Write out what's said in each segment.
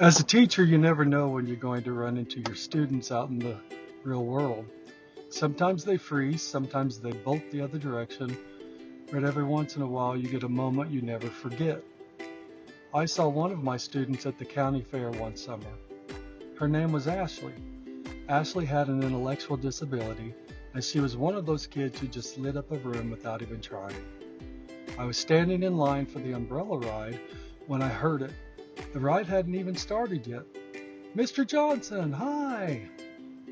As a teacher, you never know when you're going to run into your students out in the real world. Sometimes they freeze, sometimes they bolt the other direction, but every once in a while you get a moment you never forget. I saw one of my students at the county fair one summer. Her name was Ashley. Ashley had an intellectual disability, and she was one of those kids who just lit up a room without even trying. I was standing in line for the umbrella ride when I heard it. The ride hadn't even started yet. "Mr. Johnson, hi!"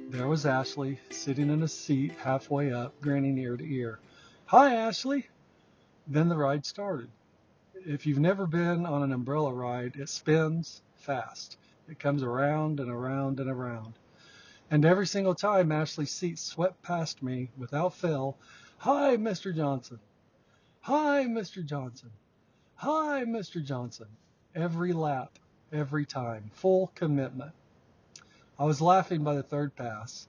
There was Ashley, sitting in a seat halfway up, grinning ear to ear. "Hi, Ashley!" Then the ride started. If you've never been on an umbrella ride, it spins fast. It comes around and around and around. And every single time Ashley's seat swept past me without fail, "Hi, Mr. Johnson! Hi, Mr. Johnson! Hi, Mr. Johnson!" Every lap, every time, full commitment. I was laughing by the third pass.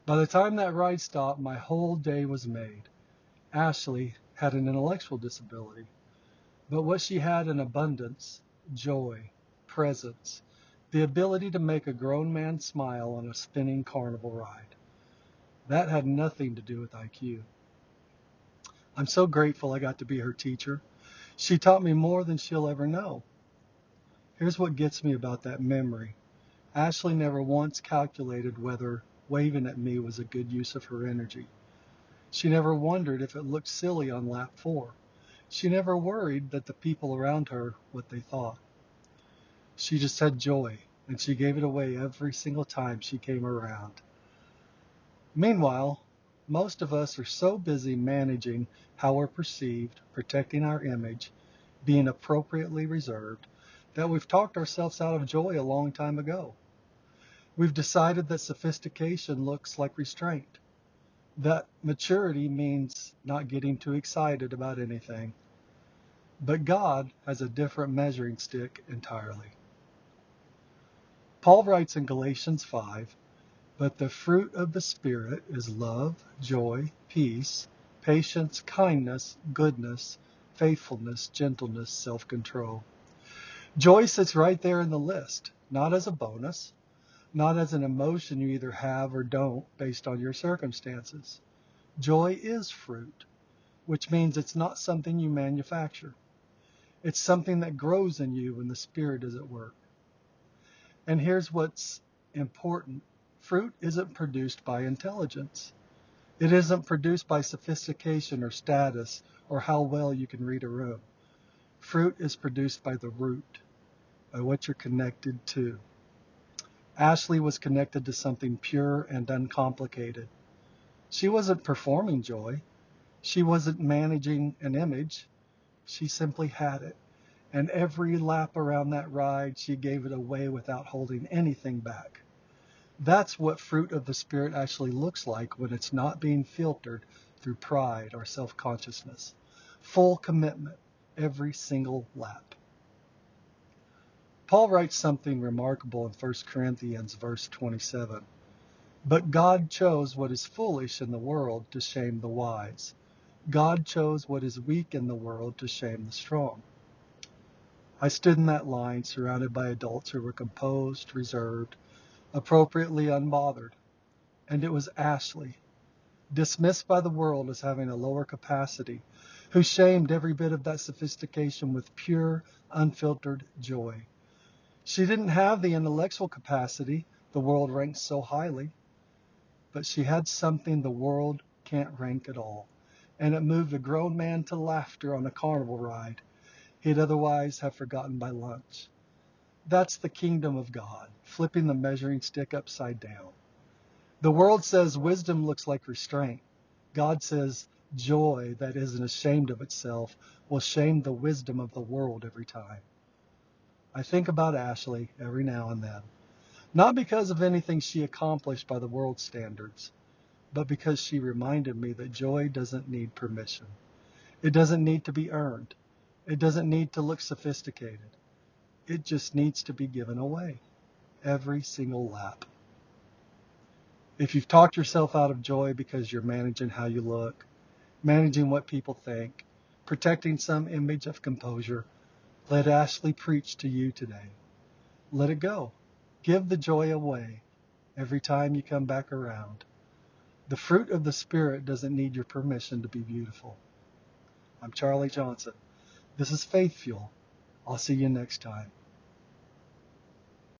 By the time that ride stopped, my whole day was made. Ashley had an intellectual disability, but what she had in abundance, joy, presence, the ability to make a grown man smile on a spinning carnival ride. That had nothing to do with IQ. I'm so grateful I got to be her teacher. She taught me more than she'll ever know. Here's what gets me about that memory. Ashley never once calculated whether waving at me was a good use of her energy. She never wondered if it looked silly on lap 4. She never worried that the people around her what they thought. She just had joy, and she gave it away every single time she came around. Meanwhile, most of us are so busy managing how we're perceived, protecting our image, being appropriately reserved, that we've talked ourselves out of joy a long time ago. We've decided that sophistication looks like restraint, that maturity means not getting too excited about anything. But God has a different measuring stick entirely. Paul writes in Galatians 5, "But the fruit of the Spirit is love, joy, peace, patience, kindness, goodness, faithfulness, gentleness, self-control." Joy sits right there in the list, not as a bonus, not as an emotion you either have or don't based on your circumstances. Joy is fruit, which means it's not something you manufacture. It's something that grows in you when the Spirit is at work. And here's what's important. Fruit isn't produced by intelligence. It isn't produced by sophistication or status or how well you can read a room. Fruit is produced by the root, by what you're connected to. Ashley was connected to something pure and uncomplicated. She wasn't performing joy. She wasn't managing an image. She simply had it. And every lap around that ride, she gave it away without holding anything back. That's what fruit of the Spirit actually looks like when it's not being filtered through pride or self-consciousness. Full commitment, every single lap. Paul writes something remarkable in 1 Corinthians verse 27. "But God chose what is foolish in the world to shame the wise. God chose what is weak in the world to shame the strong." I stood in that line surrounded by adults who were composed, reserved, appropriately unbothered. And it was Ashley, dismissed by the world as having a lower capacity, who shamed every bit of that sophistication with pure, unfiltered joy. She didn't have the intellectual capacity the world ranks so highly, but she had something the world can't rank at all, and it moved a grown man to laughter on a carnival ride he'd otherwise have forgotten by lunch. That's the kingdom of God, flipping the measuring stick upside down. The world says wisdom looks like restraint. God says joy that isn't ashamed of itself will shame the wisdom of the world every time. I think about Ashley every now and then, not because of anything she accomplished by the world's standards, but because she reminded me that joy doesn't need permission. It doesn't need to be earned. It doesn't need to look sophisticated. It just needs to be given away every single lap. If you've talked yourself out of joy because you're managing how you look, managing what people think, protecting some image of composure, let Ashley preach to you today. Let it go. Give the joy away every time you come back around. The fruit of the Spirit doesn't need your permission to be beautiful. I'm Charlie Johnson. This is Faith Fuel. I'll see you next time.